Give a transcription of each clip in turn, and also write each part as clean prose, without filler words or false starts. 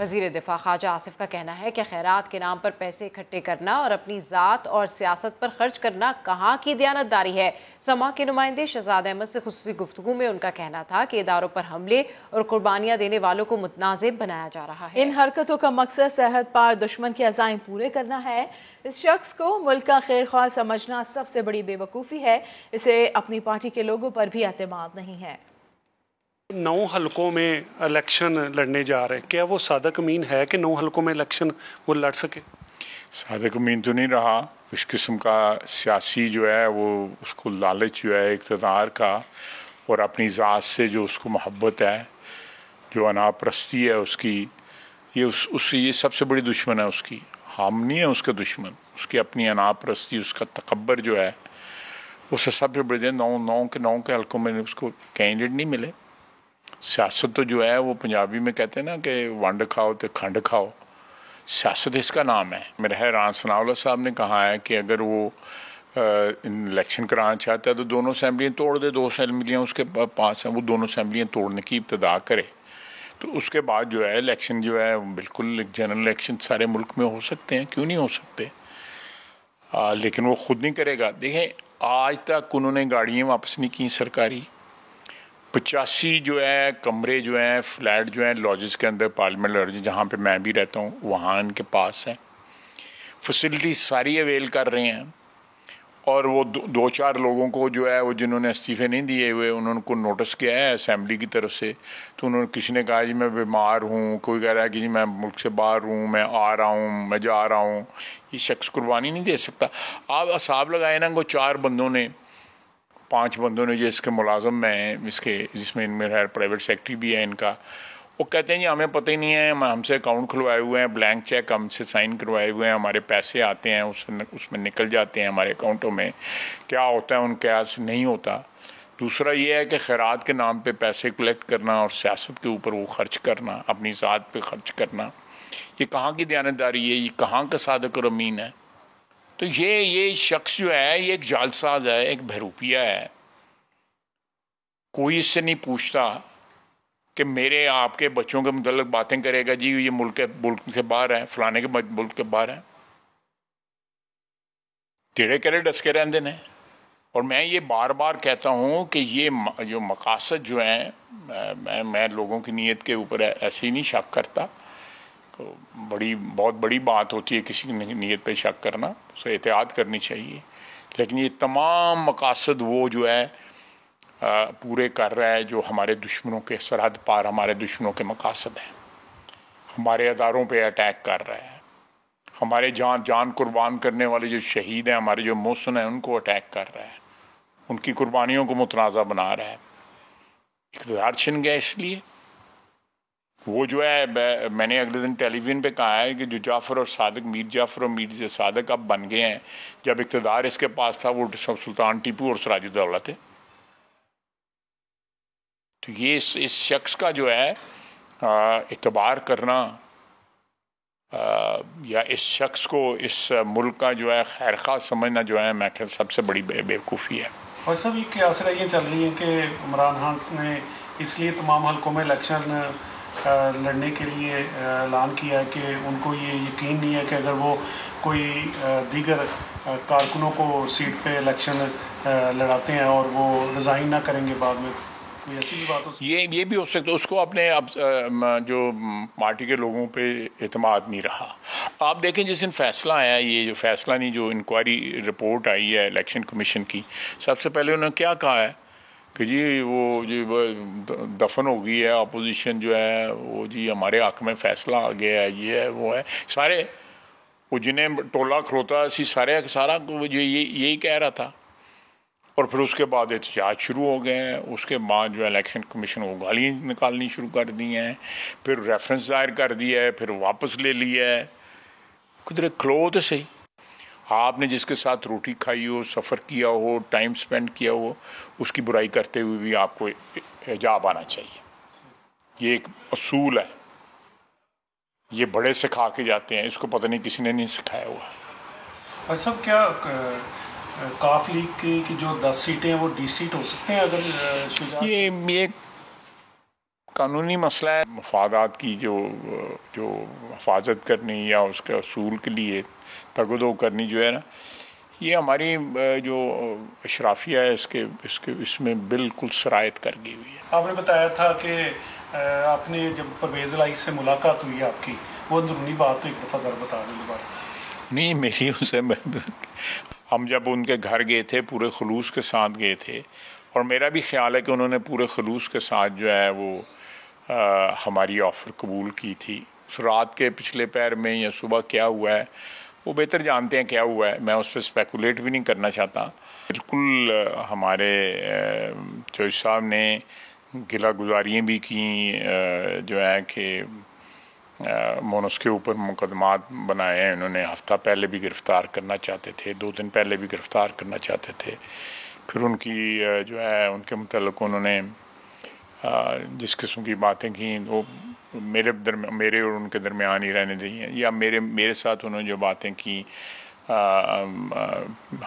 وزیر دفاع خواجہ آصف کا کہنا ہے کہ خیرات کے نام پر پیسے اکٹھے کرنا اور اپنی ذات اور سیاست پر خرچ کرنا کہاں کی دیانتداری ہے۔ سما کے نمائندے شہزاد احمد سے خصوصی گفتگو میں ان کا کہنا تھا کہ اداروں پر حملے اور قربانیاں دینے والوں کو متنازع بنایا جا رہا ہے۔ ان حرکتوں کا مقصد سرحد پار دشمن کے عزائم پورے کرنا ہے۔ اس شخص کو ملک کا خیر خواہ سمجھنا سب سے بڑی بے وقوفی ہے۔ اسے اپنی پارٹی کے لوگوں پر بھی اعتماد نہیں ہے۔ 9 حلقوں میں الیکشن لڑنے جا رہے ہیں، کیا وہ صادق امین ہے کہ 9 حلقوں میں الیکشن وہ لڑ سکے؟ صادق امین تو نہیں رہا۔ اس قسم کا سیاسی جو ہے وہ اس کو لالچ جو ہے اقتدار کا اور اپنی ذات سے جو اس کو محبت ہے، جو انا پرستی ہے اس کی، یہ سب سے بڑی دشمن ہے اس کی۔ ہم نہیں ہے اس کا دشمن، اس کی اپنی انا پرستی، اس کا تکبر جو ہے اسے سب سے بڑے 9 کے حلقوں میں اس کو کینڈیڈیٹ نہیں ملے۔ سیاست تو جو ہے وہ پنجابی میں کہتے ہیں نا کہ ونڈ کھاؤ تو کھنڈ کھاؤ، سیاست اس کا نام ہے۔ میرا حیران ثناء اللہ صاحب نے کہا ہے کہ اگر وہ الیکشن کرانا چاہتا ہے تو دونوں اسمبلیاں توڑ دے، 2 اسمبلیاں اس کے پاس ہیں، وہ دونوں اسمبلیاں توڑنے کی ابتدا کرے، تو اس کے بعد جو ہے الیکشن جو ہے بالکل ایک جنرل الیکشن سارے ملک میں ہو سکتے ہیں، کیوں نہیں ہو سکتے؟ لیکن وہ خود نہیں کرے گا۔ دیکھیں آج تک انہوں نے گاڑیاں واپس نہیں کی سرکاری، 85 جو ہے کمرے جو ہیں فلیٹ جو ہیں لاجز کے اندر پارلیمنٹ لارج جہاں پہ میں بھی رہتا ہوں وہاں ان کے پاس ہیں، فیسلٹی ساری اویل کر رہے ہیں، اور وہ 2-4 لوگوں کو جو ہے وہ جنہوں نے استعفے نہیں دیے ہوئے انہوں کو نوٹس کیا ہے اسمبلی کی طرف سے، تو انہوں نے کسی نے کہا جی میں بیمار ہوں، کوئی کہہ رہا ہے کہ جی میں ملک سے باہر ہوں، میں آ رہا ہوں، میں جا رہا ہوں، یہ شخص قربانی نہیں دے سکتا۔ آپ حساب لگائے نا کو 4 بندوں نے 5 بندوں نے جو اس کے ملازم میں ہیں جس میں ان میں پرائیویٹ سیکٹری بھی ہے ان کا، وہ کہتے ہیں جی ہمیں پتہ ہی نہیں ہے، ہم سے اکاؤنٹ کھلوائے ہوئے ہیں، بلینک چیک ہم سے سائن کروائے ہوئے ہیں، ہمارے پیسے آتے ہیں اس میں نکل جاتے ہیں ہمارے اکاؤنٹوں میں، کیا ہوتا ہے ان کے ہاتھ سے نہیں ہوتا۔ دوسرا یہ ہے کہ خیرات کے نام پہ پیسے کلیکٹ کرنا اور سیاست کے اوپر وہ خرچ کرنا، اپنی ذات پہ خرچ کرنا، یہ کہاں کی دیانتداری ہے؟ یہ کہاں کا صادق اور امین ہے؟ تو یہ شخص جو ہے یہ ایک جعلساز ہے، ایک بہروپیہ ہے۔ کوئی اس سے نہیں پوچھتا کہ میرے آپ کے بچوں کے متعلق باتیں کرے گا، جی یہ ملک کے باہر ہیں، فلانے کے ملک کے باہر ہیں، تیڑے کرے ڈس کے رہندے نے۔ اور میں یہ بار بار کہتا ہوں کہ یہ جو مقاصد جو ہیں، میں لوگوں کی نیت کے اوپر ایسے ہی نہیں شک کرتا، بہت بڑی بات ہوتی ہے کسی کی نیت پہ شک کرنا، اسے احتیاط کرنی چاہیے، لیکن یہ تمام مقاصد وہ جو ہے پورے کر رہا ہے جو ہمارے دشمنوں کے سرحد پار ہمارے دشمنوں کے مقاصد ہیں، ہمارے اداروں پہ اٹیک کر رہا ہے، ہمارے جان قربان کرنے والے جو شہید ہیں، ہمارے جو محسن ہیں، ان کو اٹیک کر رہا ہے، ان کی قربانیوں کو متنازع بنا رہا ہے۔ اقتدار چھن گیا اس لیے وہ جو ہے، میں نے اگلے دن ٹیلی ویژن پہ کہا ہے کہ جو جعفر اور صادق، میر جعفر اور میر صادق اب بن گئے ہیں، جب اقتدار اس کے پاس تھا وہ سلطان ٹیپو اور سراج الدولہ تھے۔ تو یہ اس شخص کا جو ہے اعتبار کرنا یا اس شخص کو اس ملک کا جو ہے خیر خواہ سمجھنا جو ہے میں کہ سب سے بڑی بیوقوفی ہے۔ اور سب یہ قیاس یہ چل رہی ہے کہ عمران خان نے اس لیے تمام حلقوں میں الیکشن لڑنے کے لیے اعلان کیا ہے کہ ان کو یہ یقین نہیں ہے کہ اگر وہ کوئی دیگر کارکنوں کو سیٹ پہ الیکشن لڑاتے ہیں اور وہ ریزائن نہ کریں گے بعد میں، ایسی بھی بات ہو سکتی ہے۔ یہ بھی ہو سکتا ہے، اس کو اپنے جو پارٹی کے لوگوں پہ اعتماد نہیں رہا۔ آپ دیکھیں جس دن فیصلہ آیا، یہ جو فیصلہ نہیں جو انکوائری رپورٹ آئی ہے الیکشن کمیشن کی، سب سے پہلے انہوں نے کیا کہا ہے کہ جی وہ جی دفن ہو گئی ہے اپوزیشن جو ہے، وہ جی ہمارے حق میں فیصلہ آ گیا ہے، یہ ہے وہ ہے، سارے وہ جنہیں ٹولہ کھلوتا اسی سارا یہی کہہ رہا تھا۔ اور پھر اس کے بعد احتجاج شروع ہو گئے ہیں، اس کے بعد جو الیکشن کمیشن کو گالیاں نکالنی شروع کر دی ہیں، پھر ریفرنس دائر کر دیا ہے، پھر واپس لے لیا ہے۔ قدرے کھلو تو صحیح، آپ نے جس کے ساتھ روٹی کھائی ہو، سفر کیا ہو، ٹائم سپینڈ کیا ہو، اس کی برائی کرتے ہوئے بھی آپ کو حجاب آنا چاہیے۔ یہ ایک اصول ہے، یہ بڑے سکھا کے جاتے ہیں، اس کو پتہ نہیں کسی نے نہیں سکھایا ہوا۔ اور سب کیا کاف لیگ کی جو 10 سیٹیں ہیں وہ ڈی سیٹ ہو سکتے ہیں اگر شجاعت؟ یہ قانونی مسئلہ ہے، مفادات کی جو حفاظت کرنی یا اس کے اصول کے لیے تگودو کرنی جو ہے نا، یہ ہماری جو اشرافیہ ہے اس میں بالکل سرایت کر گئی ہوئی ہے۔ آپ نے بتایا تھا کہ آپ نے جب پرویز الہی سے ملاقات ہوئی آپ کی، وہ اندرونی بات ایک دفعہ ذرا بتا دیں دوبارہ۔ نہیں، میری اسے ہم جب ان کے گھر گئے تھے پورے خلوص کے ساتھ گئے تھے، اور میرا بھی خیال ہے کہ انہوں نے پورے خلوص کے ساتھ جو ہے وہ ہماری آفر قبول کی تھی۔ رات کے پچھلے پہر میں یا صبح کیا ہوا ہے وہ بہتر جانتے ہیں کیا ہوا ہے، میں اس پہ اسپیکولیٹ بھی نہیں کرنا چاہتا۔ بالکل ہمارے چوہدری صاحب نے گلہ گزاریاں بھی کیں، جو ہے کہ مونس کے اوپر مقدمات بنائے ہیں، انہوں نے ہفتہ پہلے بھی گرفتار کرنا چاہتے تھے، 2 دن پہلے بھی گرفتار کرنا چاہتے تھے۔ پھر ان کی جو ہے ان کے متعلق انہوں نے جس قسم کی باتیں کیں وہ میرے اور ان کے درمیان ہی رہنے دی ہیں، یا میرے ساتھ انہوں نے جو باتیں کیں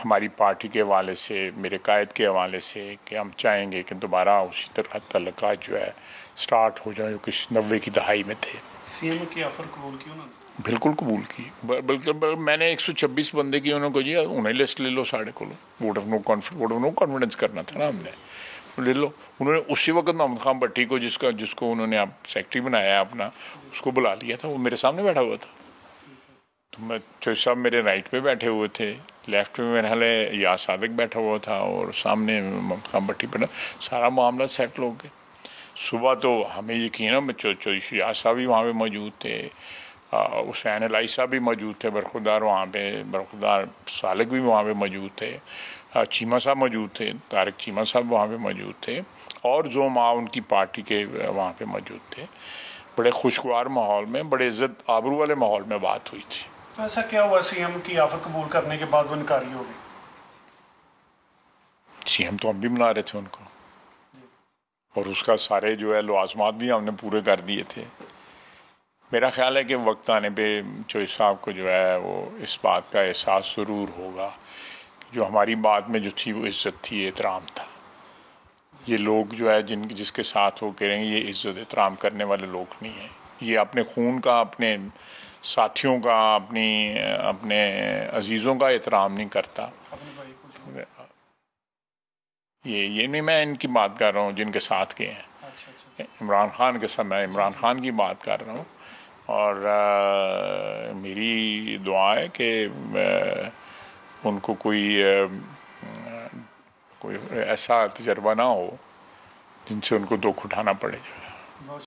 ہماری پارٹی کے حوالے سے، میرے قائد کے حوالے سے، کہ ہم چاہیں گے کہ دوبارہ اسی طرح تعلقات جو ہے سٹارٹ ہو جائیں جو کہ 90 کی دہائی میں تھے۔ سی ایم کی آفر قبول کی انہوں نے؟ بالکل قبول کی، بلکہ میں نے 126 بندے کی انہوں کو جی انہیں لسٹ لے لو ساڑھے کو، ووٹ آف نو کانفیڈنس کرنا تھا نا ہم نے، لے لو۔ انہوں نے اسی وقت محمد خان بٹی کو جس کو انہوں نے سیکٹری بنایا ہے اپنا، اس کو بلا لیا تھا، وہ میرے سامنے بیٹھا ہوا تھا۔ تو میں چوہدری صاحب میرے رائٹ پہ بیٹھے ہوئے تھے، لیفٹ میں میرے حال یا صادق بیٹھا ہوا تھا، اور سامنے محمد خان بٹی پہ سارا معاملہ سیٹل ہو گیا۔ صبح تو ہمیں یقین ہے چوہدری شجاعت صاحب بھی وہاں پہ موجود تھے، حسین الہی صاحب بھی موجود تھے، برخوردار وہاں پہ، برخوردار سالک بھی وہاں پہ موجود تھے، چیمہ صاحب موجود تھے، طارق چیمہ صاحب وہاں پہ موجود تھے، اور زعماء ان کی پارٹی کے وہاں پہ موجود تھے۔ بڑے خوشگوار ماحول میں، بڑے عزت آبرو والے ماحول میں بات ہوئی تھی۔ تو ایسا کیا ہوا سی ایم کی آفر قبول کرنے کے بعد وہ انکاری ہو گئی؟ سی ایم تو ہم بھی بنا رہے تھے ان کو، اور اس کا سارے جو ہے لوازمات بھی ہم نے پورے کر دیے تھے۔ میرا خیال ہے کہ وقت آنے پہ چوہدری صاحب کو جو ہے وہ اس بات کا احساس ضرور ہوگا کہ جو ہماری بات میں جو تھی وہ عزت تھی، احترام تھا۔ یہ لوگ جو ہے جس کے ساتھ وہ کہیں گے یہ عزت احترام کرنے والے لوگ نہیں ہیں، یہ اپنے خون کا، اپنے ساتھیوں کا، اپنے عزیزوں کا احترام نہیں کرتا۔ یہ نہیں میں ان کی بات کر رہا ہوں جن کے ساتھ گئے ہیں، عمران خان کے ساتھ، میں عمران خان کی بات کر رہا ہوں، اور میری دعا ہے کہ ان کو کوئی ایسا تجربہ نہ ہو جن سے ان کو دکھ اٹھانا پڑے۔